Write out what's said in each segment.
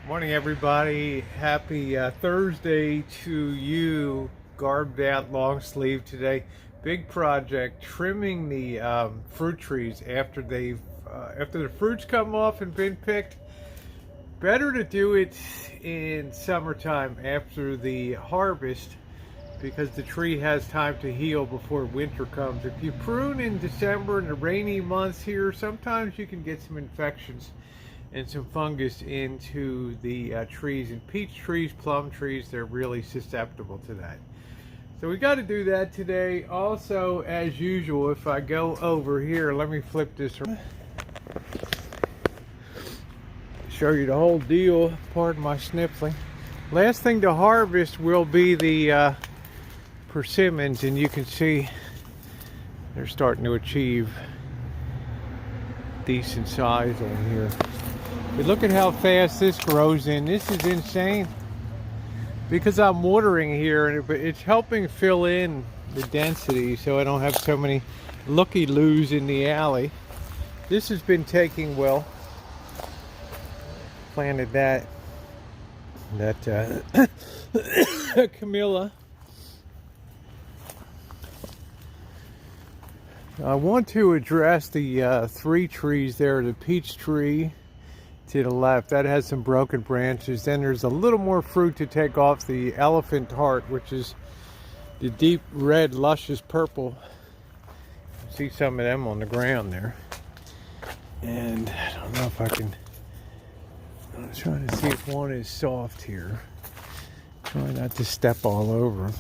Morning, everybody. Happy Thursday to you. Garbed out long sleeve today. Big project, trimming the fruit trees after after the fruits come off and been picked. Better to do it in summertime after the harvest because the tree has time to heal before winter comes. If you prune in December in the rainy months here, sometimes you can get some infections and some fungus into the trees. And peach trees, plum trees, they're really susceptible to that. So we got to do that today. Also, as usual, if I go over here, let me flip this around. Show you the whole deal. Pardon my sniffling. Last thing to harvest will be the persimmons, and you can see they're starting to achieve decent size on here. But look at how fast this grows in. This is insane. Because I'm watering here, and it's helping fill in the density so I don't have so many looky-loos in the alley. This has been taking well. Planted that Camilla. I want to address the three trees there, the peach tree to the left, that has some broken branches. Then there's a little more fruit to take off, the elephant heart, which is the deep red, luscious purple. You see some of them on the ground there. And I don't know if I can, I'm trying to see if one is soft here. Try not to step all over them.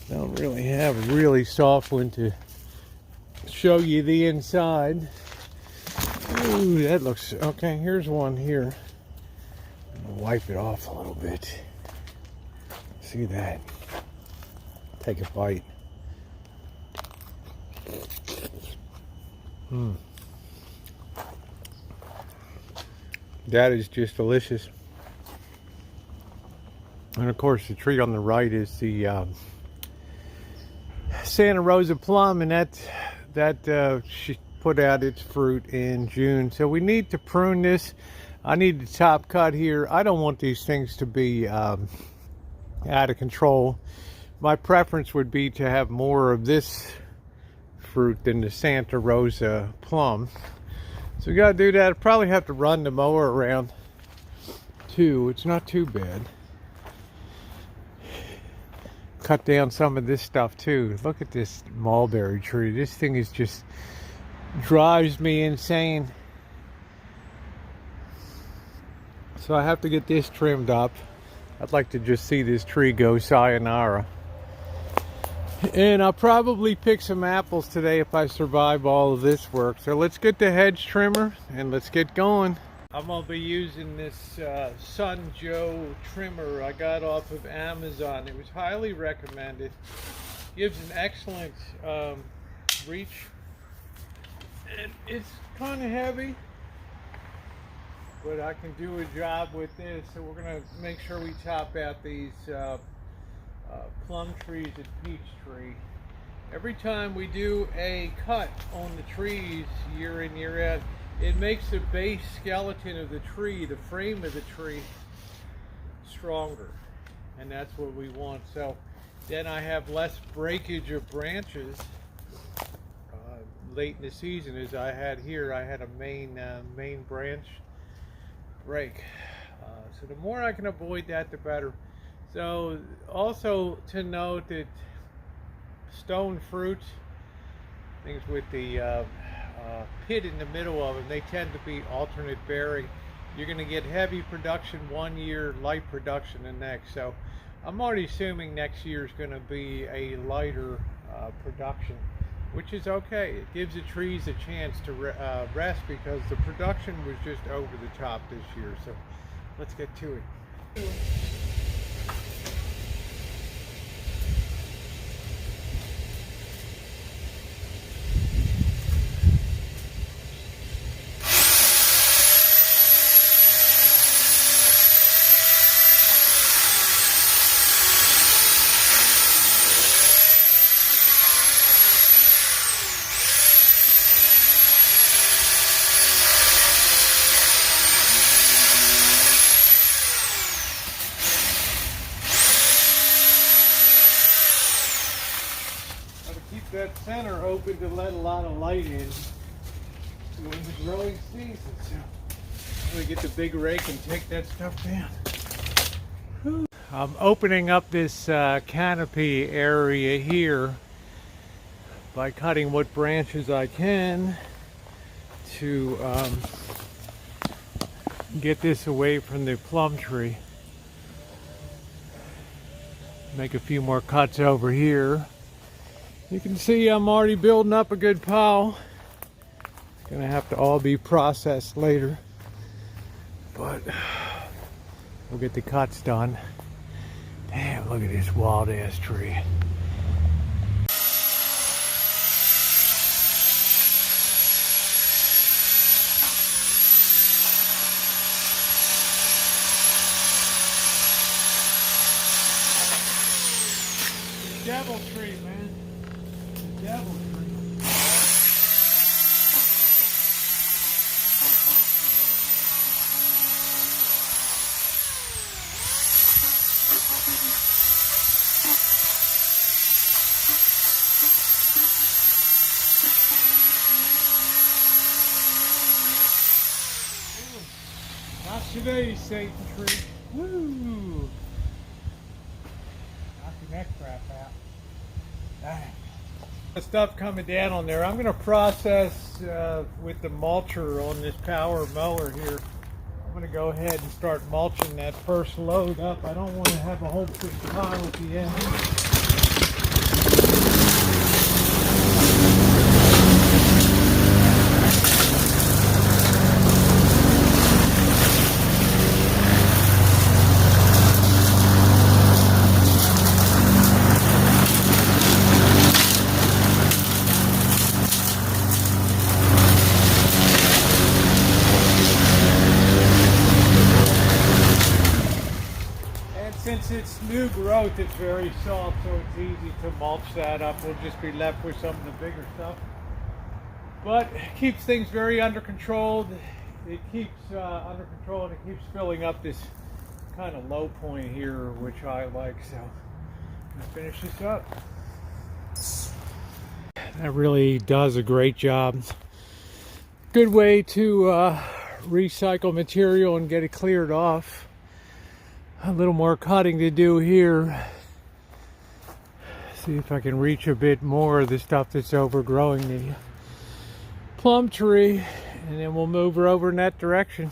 Don't really have a really soft one to show you the inside. Ooh, that looks okay. Here's one here. I'm gonna wipe it off a little bit. See that? Take a bite. That is just delicious. And of course, the tree on the right is the Santa Rosa plum, and that she put out its fruit in June. So we need to prune this. I need the top cut here. I don't want these things to be out of control. My preference would be to have more of this fruit than the Santa Rosa plum. So we gotta do that. I probably have to run the mower around too. It's not too bad. Cut down some of this stuff too. Look at this mulberry tree. This thing is just drives me insane. So I have to get this trimmed up. I'd like to just see this tree go sayonara. And I'll probably pick some apples today if I survive all of this work. So let's get the hedge trimmer and let's get going. I'm going to be using this Sun Joe trimmer I got off of Amazon. It was highly recommended. Gives an excellent reach. And it's kind of heavy, but I can do a job with this. So we're going to make sure we top out these plum trees and peach tree. Every time we do a cut on the trees year in, year out, it makes the base skeleton of the tree, the frame of the tree, stronger. And that's what we want. So then I have less breakage of branches late in the season. As I had here, I had a main branch break. So the more I can avoid that, the better. So also to note that stone fruits, things with the pit in the middle of them, they tend to be alternate bearing. You're going to get heavy production one year, light production the next. So I'm already assuming next year is going to be a lighter production, which is okay. It gives the trees a chance to rest because the production was just over the top this year. So let's get to it. that center open to let a lot of light in during the growing season. So I'm going to get the big rake and take that stuff down. Whew. I'm opening up this canopy area here by cutting what branches I can to get this away from the plum tree. Make a few more cuts over here. You can see I'm already building up a good pile. It's gonna have to all be processed later, but we'll get the cuts done. Damn, look at this wild ass tree. Devil tree, man. The devil tree. Not today, Satan tree. Woo! Knocking that crap out. Dang. The stuff coming down on there. I'm going to process with the mulcher on this power mower here. I'm going to go ahead and start mulching that first load up. I don't want to have a whole big pile at the end. Since it's new growth, it's very soft, so it's easy to mulch that up. We'll just be left with some of the bigger stuff. But it keeps things very under control. It keeps under control, and it keeps filling up this kind of low point here, which I like. So I'm gonna finish this up. That really does a great job. Good way to recycle material and get it cleared off. A little more cutting to do here. See if I can reach a bit more of the stuff that's overgrowing the plum tree, and then we'll move her over in that direction.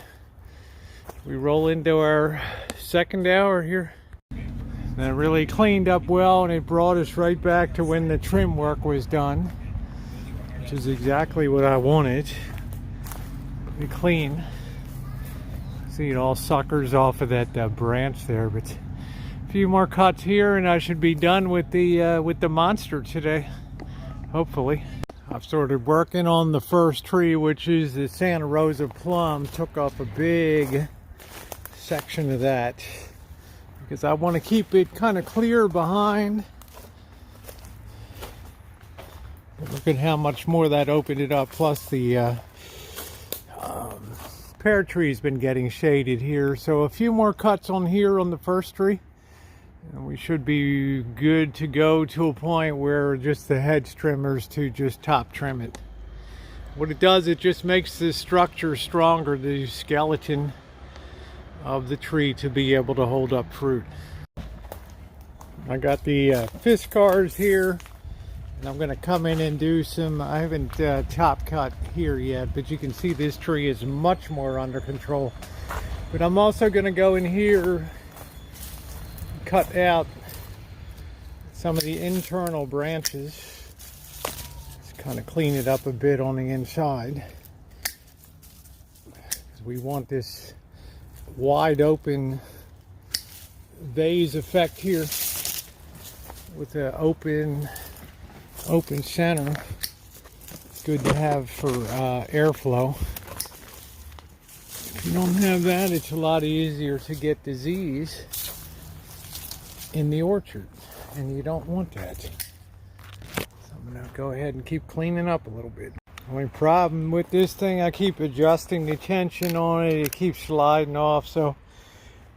We roll into our second hour here. That really cleaned up well, and it brought us right back to when the trim work was done, which is exactly what I wanted. Pretty clean. See, it all suckers off of that branch there, but a few more cuts here and I should be done with the monster today, hopefully. I've started working on the first tree, which is the Santa Rosa plum. Took off a big section of that because I want to keep it kind of clear behind. Look at how much more that opened it up, plus the pear tree's been getting shaded here, so a few more cuts on here on the first tree and we should be good to go to a point where just the hedge trimmers to just top trim it. What it does, it just makes the structure stronger, the skeleton of the tree, to be able to hold up fruit. I got the fish cars here, and I'm going to come in and do some, I haven't top cut here yet, but you can see this tree is much more under control. But I'm also going to go in here, cut out some of the internal branches, just kind of clean it up a bit on the inside. We want this wide open vase effect here with the open center. It's good to have for airflow. If you don't have that, it's a lot easier to get disease in the orchard, and you don't want that. So I'm gonna go ahead and keep cleaning up a little bit. Only problem with this thing, I keep adjusting the tension on it. It keeps sliding off, so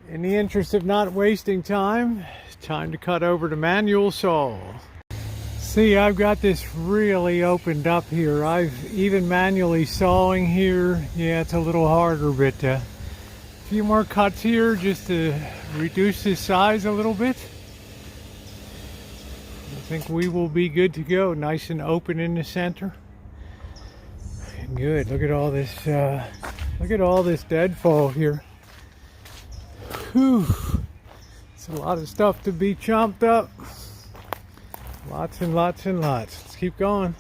in the interest of not wasting time, it's time to cut over to manual saw. See, I've got this really opened up here. I've even manually sawing here. Yeah, it's a little harder, but a few more cuts here just to reduce this size a little bit. I think we will be good to go. Nice and open in the center. Good. Look at all this. Look at all this deadfall here. Whew. It's a lot of stuff to be chomped up. Lots and lots and lots. Let's keep going.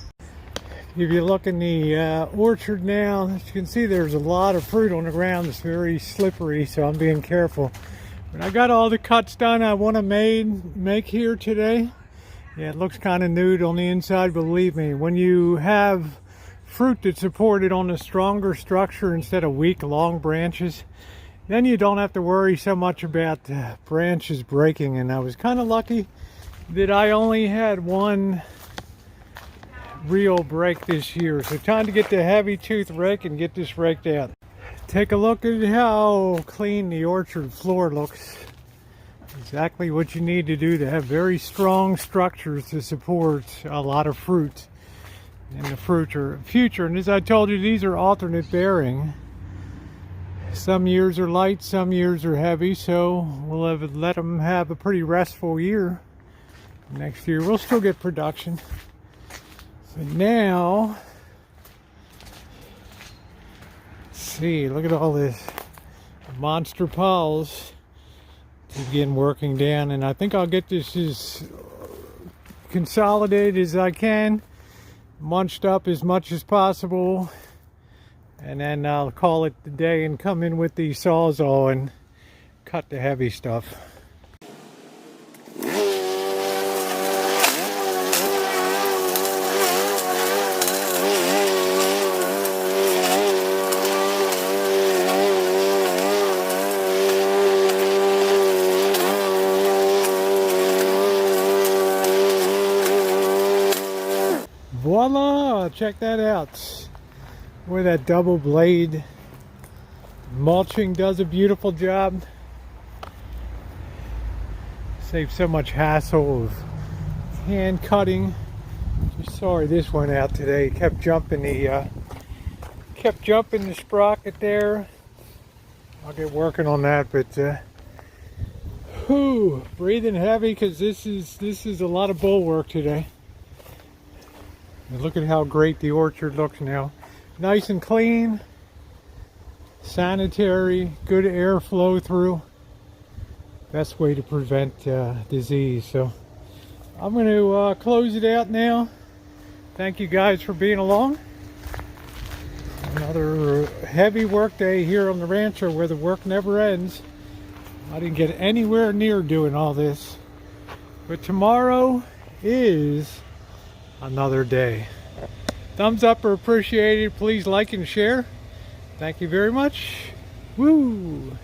If you look in the orchard now, as you can see, there's a lot of fruit on the ground. It's very slippery, so I'm being careful. But I got all the cuts done I want to make here today. Yeah, it looks kind of nude on the inside. Believe me, when you have fruit that's supported on a stronger structure instead of weak, long branches, then you don't have to worry so much about branches breaking. And I was kind of lucky that I only had one real break this year. So time to get the heavy tooth rake and get this raked out. Take a look at how clean the orchard floor looks. Exactly what you need to do to have very strong structures to support a lot of fruit in the future. And as I told you, these are alternate bearing. Some years are light, some years are heavy, so we'll let them have a pretty restful year. Next year we'll still get production. But now, let's see, look at all this monster piles to begin working down, and I think I'll get this as consolidated as I can, munched up as much as possible, and then I'll call it the day and come in with the Sawzall and cut the heavy stuff. Voila! Check that out. Where that double blade mulching does a beautiful job. Saves so much hassle of hand cutting. Just sorry this went out today. Kept jumping the sprocket there. I'll get working on that, but breathing heavy because this is a lot of bull work today. And look at how great the orchard looks now. Nice and clean, sanitary, good airflow through. Best way to prevent disease. So I'm going to close it out now. Thank you guys for being along. Another heavy work day here on the Rancho where the work never ends. I didn't get anywhere near doing all this. But tomorrow is another day. Thumbs up are appreciated. Please like and share. Thank you very much. Woo!